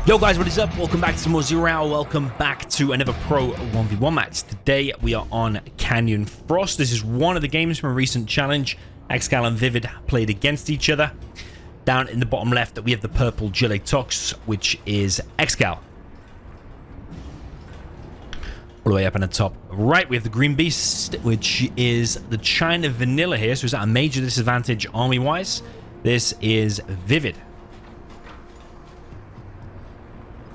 Yo guys, what is up? Welcome back to some more Zero Hour. Welcome back to another Pro 1v1 match. Today we are on Canyon Frost. This is one of the games from a recent challenge. ExCaL and ViViD played against each other. Down in the bottom left we have the purple gilet tox, which is ExCaL. All the way up in the top right we have the green beast, which is the China vanilla here, so it's at a major disadvantage army wise. This is ViViD.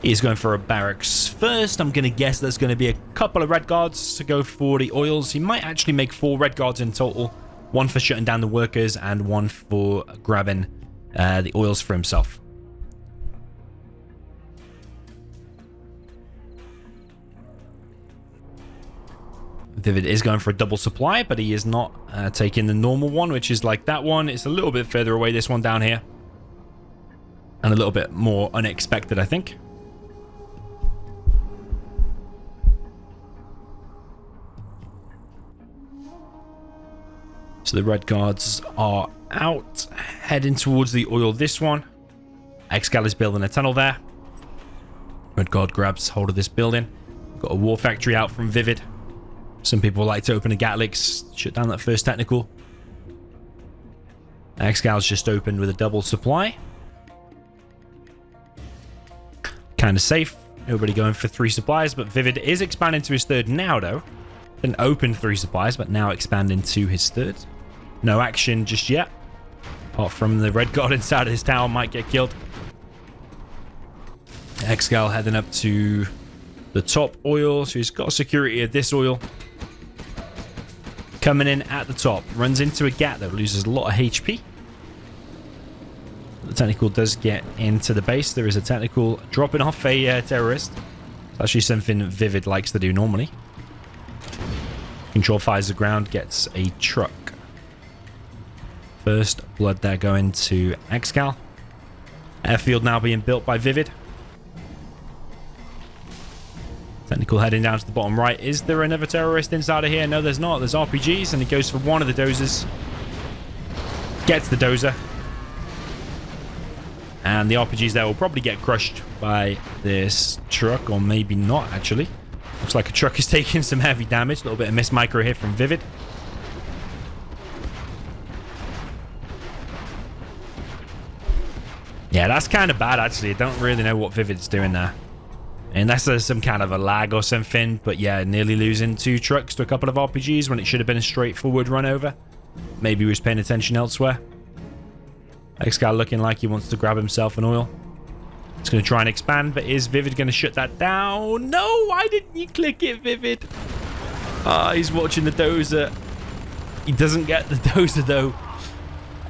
He's going for a barracks first. I'm going to guess there's going to be a couple of red guards to go for the oils. He might actually make 4 red guards in total. One for shutting down the workers and one for grabbing the oils for himself. ViViD is going for a double supply, but he is not taking the normal one, which is like that one. It's a little bit further away, this one down here. And a little bit more unexpected, I think. So the red guards are out, heading towards the oil. This one, ExCaL is building a tunnel there. Red guard grabs hold of this building. Got a war factory out from ViViD. Some people like to open a Gatlix, shut down that first technical. ExCal's just opened with a double supply. Kind of safe. Nobody going for 3 supplies, but ViViD is expanding to his third now, though. Didn't open 3 supplies, but now expanding to his third. No action just yet. Apart from the red guard inside of his tower might get killed. ExCaL heading up to the top oil, so he's got security of this oil. Coming in at the top. Runs into a gat, though. Loses a lot of HP. The technical does get into the base. There is a technical dropping off a terrorist. It's actually something ViViD likes to do normally. Control fires the ground, gets a truck. First blood there going to ExCaL. Airfield now being built by ViViD. Technical heading down to the bottom right. Is there another terrorist inside of here? No, there's not. There's RPGs, and he goes for one of the dozers. Gets the dozer. And the RPGs there will probably get crushed by this truck, or maybe not, actually. Looks like a truck is taking some heavy damage. A little bit of miss micro here from ViViD. Yeah, that's kind of bad, actually. I don't really know what ViViD's doing there. Unless there's some kind of a lag or something. But yeah, nearly losing 2 trucks to a couple of RPGs when it should have been a straightforward run over. Maybe he was paying attention elsewhere. ExCaL looking like he wants to grab himself an oil. He's going to try and expand, but is ViViD going to shut that down? No, why didn't you click it, ViViD? Ah, he's watching the dozer. He doesn't get the dozer, though.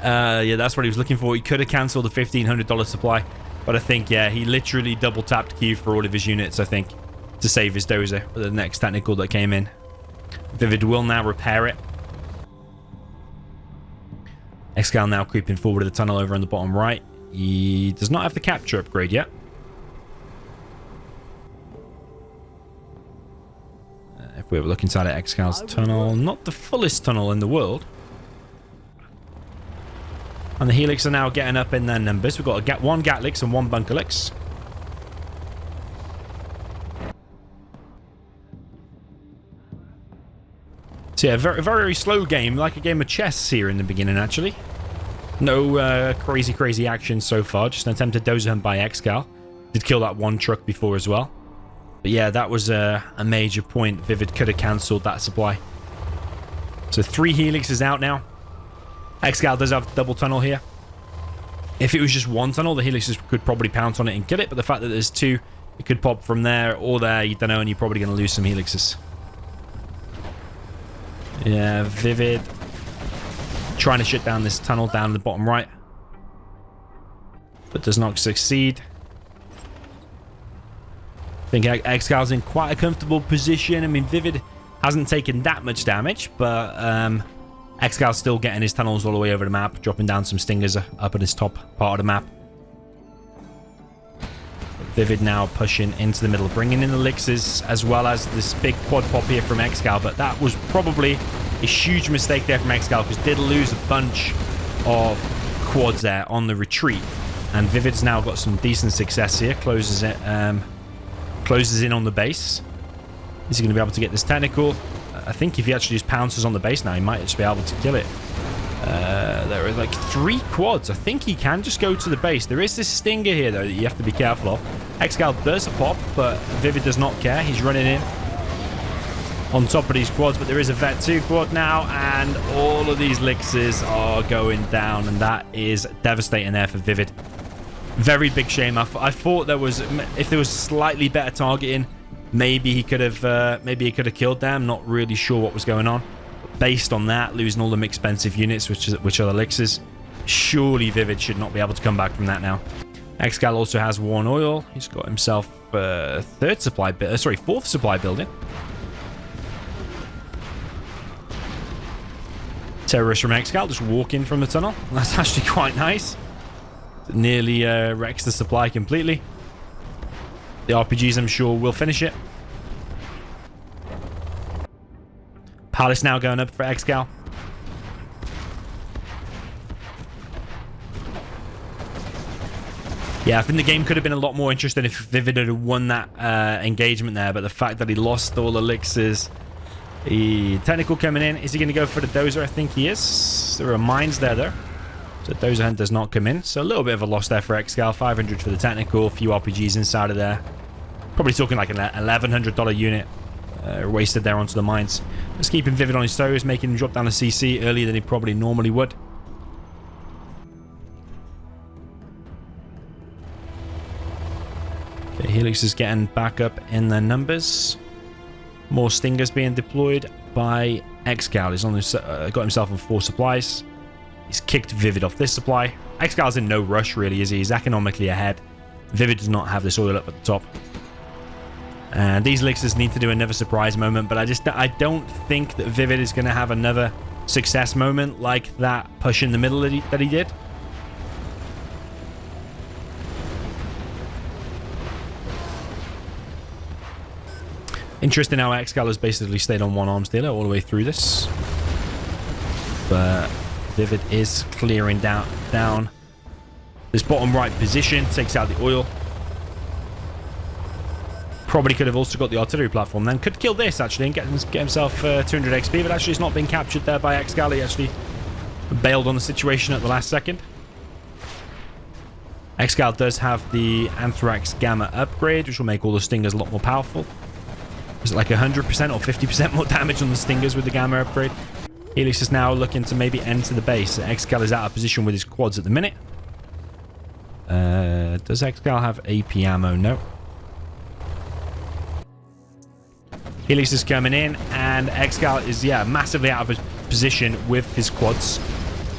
Yeah, that's what he was looking for. He could have cancelled the $1,500 supply. But I think, yeah, he literally double-tapped Q for all of his units, I think, to save his dozer for the next technical that came in. ViViD will now repair it. ExCaL now creeping forward to the tunnel over on the bottom right. He does not have the capture upgrade yet. If we ever look inside of ExCal's tunnel, not the fullest tunnel in the world. And the Helix are now getting up in their numbers. We've got one Gatlix and one Bunkerlix. So yeah, very slow game, like a game of chess here in the beginning, actually. No crazy action so far. Just an attempted dozer hunt by ExCaL. Did kill that one truck before as well. But yeah, that was a major point. ViViD could have cancelled that supply. So 3 Helixes out now. ExCaL does have double tunnel here. If it was just one tunnel, the Helixes could probably pounce on it and kill it. But the fact that there's 2, it could pop from there or there. You don't know, and you're probably going to lose some Helixes. Yeah, ViViD trying to shut down this tunnel down the bottom right, but does not succeed. I think ExCal's in quite a comfortable position. I mean, ViViD hasn't taken that much damage, but ExCal's still getting his tunnels all the way over the map, dropping down some stingers up at his top part of the map. ViViD now pushing into the middle, bringing in the elixirs as well as this big quad pop here from ExCaL, but that was probably a huge mistake there from ExCaL because did lose a bunch of quads there on the retreat. And ViViD's now got some decent success here. Closes it, closes in on the base. Is he going to be able to get this technical? I think if he actually just pounces on the base now, he might just be able to kill it. There are like 3 quads. I think he can just go to the base. There is this stinger here, though, that you have to be careful of. ExCaL does pop, but ViViD does not care. He's running in on top of these quads, but there is a Vet 2 quad now, and all of these elixirs are going down, and that is devastating there for ViViD. Very big shame. I thought there was, if there was slightly better targeting, maybe he could have killed them. Not really sure what was going on. Based on that, losing all them expensive units, which are the elixirs, surely ViViD should not be able to come back from that now. ExCaL also has worn oil. He's got himself fourth supply building. Terrorists from ExCaL just walking from the tunnel. That's actually quite nice. It nearly wrecks the supply completely. The RPGs, I'm sure, will finish it. Palace now going up for ExCaL. Yeah, I think the game could have been a lot more interesting if ViViD had won that engagement there, but the fact that he lost all elixirs. Technical coming in. Is he going to go for the dozer? I think he is. There are mines there, though. So dozer hunt does not come in. So a little bit of a loss there for ExCaL. 500 for the technical. A few RPGs inside of there. Probably talking like an $1,100 unit. Wasted there onto the mines. Just keeping ViViD on his toes, making him drop down a CC earlier than he probably normally would. Okay, Helix is getting back up in their numbers. More stingers being deployed by ExCaL. He's got himself on 4 supplies. He's kicked ViViD off this supply. ExCal's in no rush, really, is he? He's economically ahead. ViViD does not have this oil up at the top. And these elixirs need to do another surprise moment, but I don't think that ViViD is going to have another success moment like that push in the middle that he did. Interesting how ExCaL has basically stayed on 1 arms dealer all the way through this. But ViViD is clearing down this bottom right position, takes out the oil. Probably could have also got the artillery platform then. Could kill this, actually, and get himself 200 XP, but actually it's not been captured there by ExCaL. He actually bailed on the situation at the last second. ExCaL does have the Anthrax Gamma upgrade, which will make all the stingers a lot more powerful. Is it like 100% or 50% more damage on the stingers with the Gamma upgrade? Helix is now looking to maybe enter the base. ExCaL is out of position with his quads at the minute. Does ExCaL have AP ammo? No. Helix is coming in, and ExCaL is, massively out of his position with his quads.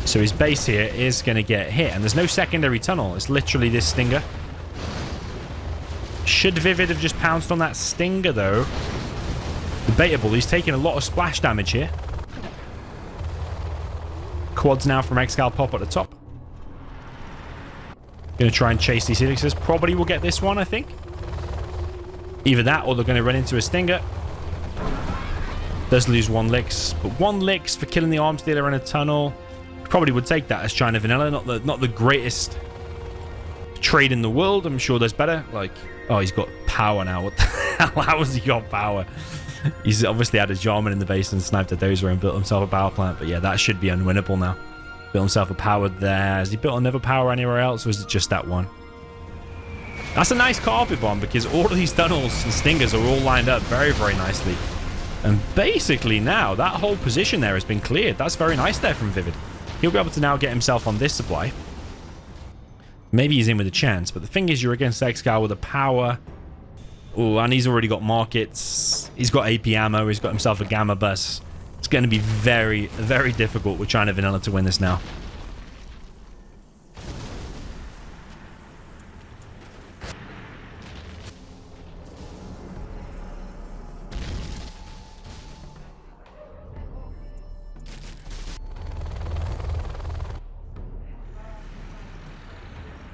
So his base here is going to get hit, and there's no secondary tunnel. It's literally this stinger. Should ViViD have just pounced on that stinger, though? Debatable. He's taking a lot of splash damage here. Quads now from ExCaL pop at the top. Going to try and chase these Helixes. Probably will get this one, I think. Either that, or they're going to run into a stinger. Does lose 1 licks, but 1 licks for killing the arms dealer in a tunnel. Probably would take that as China Vanilla. Not the greatest trade in the world. I'm sure there's better. Like, oh, he's got power now. What the hell? How has he got power? He's obviously had a Jarman in the base and sniped a dozer and built himself a power plant. But yeah, that should be unwinnable now. Built himself a power there. Has he built another power anywhere else, or is it just that one? That's a nice carpet bomb, because all of these tunnels and stingers are all lined up very, very nicely. And basically now, that whole position there has been cleared. That's very nice there from ViViD. He'll be able to now get himself on this supply. Maybe he's in with a chance, but the thing is, you're against ExCaL with a power. Oh, and he's already got markets. He's got AP ammo. He's got himself a Gamma bus. It's going to be very, very difficult with China Vanilla to win this now.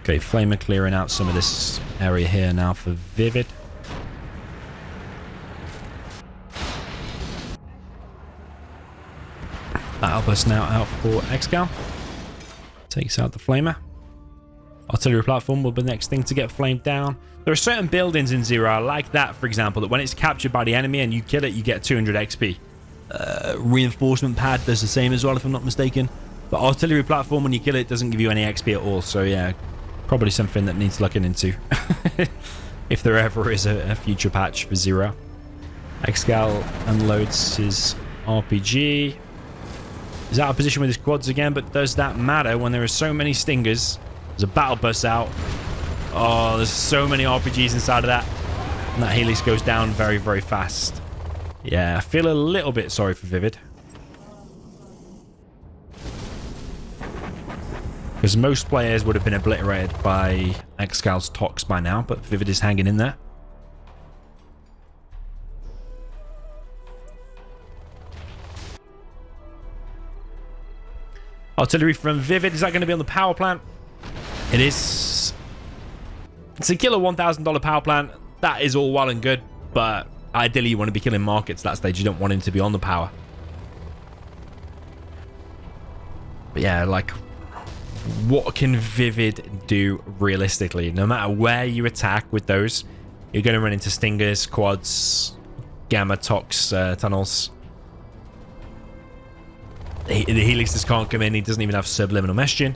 Okay, Flamer clearing out some of this area here now for ViViD. Battle bus now out for ExCaL. Takes out the Flamer. Artillery platform will be the next thing to get flamed down. There are certain buildings in Zero, like that, for example, that when it's captured by the enemy and you kill it, you get 200 XP. Reinforcement pad does the same as well, if I'm not mistaken. But artillery platform, when you kill it, doesn't give you any XP at all. So yeah, probably something that needs looking into. If there ever is a future patch for Zero. ExCaL unloads his RPG. He's out of position with his quads again, but does that matter when there are so many stingers? There's a battle bus out. Oh, there's so many RPGs inside of that. And that Helix goes down very, very fast. Yeah, I feel a little bit sorry for ViViD. Because most players would have been obliterated by ExCaL's Tox by now, but ViViD is hanging in there. Artillery from ViViD. Is that going to be on the power plant? It is. It's a killer $1,000 power plant. That is all well and good, but ideally you want to be killing markets at that stage. You don't want him to be on the power. But yeah, like, what can ViViD do realistically? No matter where you attack with those, you're going to run into stingers, quads, gamma, tox, tunnels. The Helix just can't come in. He doesn't even have subliminal messaging.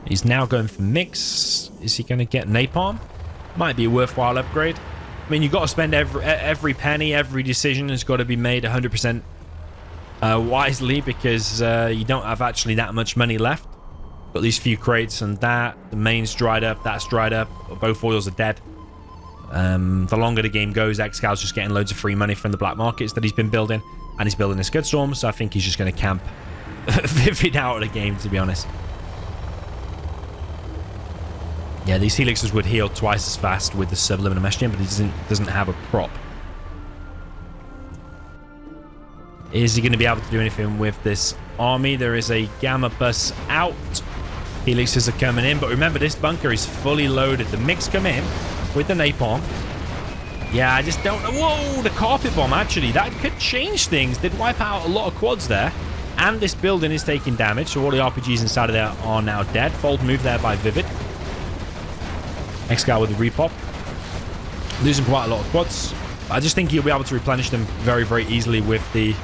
He's now going for mix. Is he going to get napalm? Might be a worthwhile upgrade. I mean, you've got to spend every penny. Every decision has got to be made 100% wisely, because you don't have actually that much money left. Got these few crates and that. The main's dried up. That's dried up. Both oils are dead. The longer the game goes, ExCaL's just getting loads of free money from the black markets that he's been building. And he's building a Scud Storm, so I think he's just going to camp ViViD out of the game, to be honest. Yeah, these Helixes would heal twice as fast with the subliminal messaging, but he doesn't have a prop. Is he going to be able to do anything with this army? There is a gamma bus out. Helixes are coming in, but remember, this bunker is fully loaded. The mix come in with the napalm. Yeah, I just don't know. Whoa, the carpet bomb, actually. That could change things. Did wipe out a lot of quads there. And this building is taking damage, so all the RPGs inside of there are now dead. Bold move there by ViViD. ExCaL with the repop. Losing quite a lot of quads. I just think he'll be able to replenish them very, very easily with the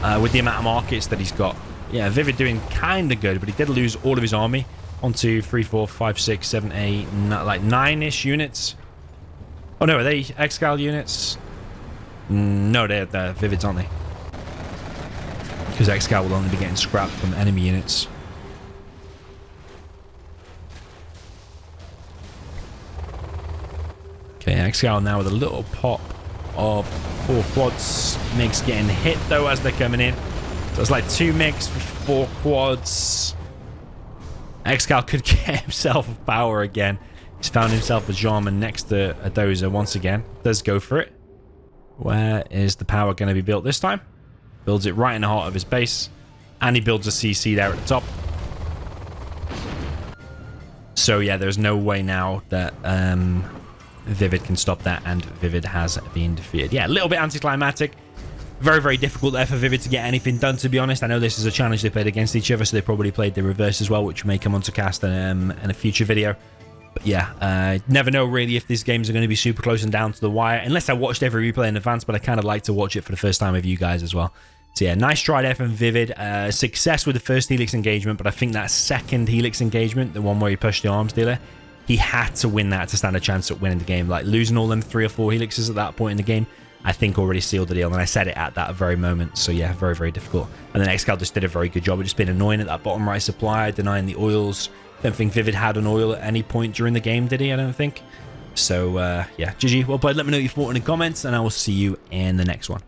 amount of markets that he's got. Yeah, ViViD doing kind of good, but he did lose all of his army. 1, 2, 3, 4, 5, 6, 7, 8, like 9-ish units. Oh no, are they ExCaL units? No, they're ViViDs, aren't they? Because ExCaL will only be getting scrapped from enemy units. Okay, ExCaL now with a little pop of 4 quads. MiGs getting hit though as they're coming in. So it's like 2 MiGs for 4 quads. ExCaL could get himself a power again. He's found himself a Jarman next to a Dozer once again. Does go for it. Where is the power going to be built this time? Builds it right in the heart of his base. And he builds a CC there at the top. So yeah, there's no way now that ViViD can stop that, and ViViD has been defeated. Yeah, a little bit anticlimactic. Very, very difficult there for ViViD to get anything done, to be honest. I know this is a challenge they played against each other, so they probably played the reverse as well, which may come onto cast in a future video. But yeah, never know really if these games are going to be super close and down to the wire, unless I watched every replay in advance, but I kind of like to watch it for the first time with you guys as well. So yeah, nice try there from ViViD. Success with the first Helix engagement, but I think that second Helix engagement, the one where he pushed the arms dealer, he had to win that to stand a chance at winning the game. Like, losing all them 3 or 4 Helixes at that point in the game, I think already sealed the deal, and I said it at that very moment. So yeah, very, very difficult. And then ExCaL just did a very good job. It's just been annoying at that bottom right supply, denying the oils. Don't think ViViD had an oil at any point during the game, did he? I don't think. So yeah, GG. Well played. Let me know what you thought in the comments, and I will see you in the next one.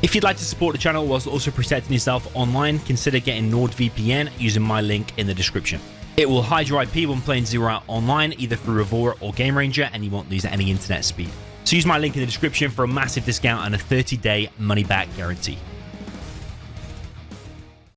If you'd like to support the channel whilst also protecting yourself online, consider getting NordVPN using my link in the description. It will hide your IP when playing Zero Out online, either through Avora or Game Ranger, and you won't lose any internet speed. So use my link in the description for a massive discount and a 30-day money-back guarantee.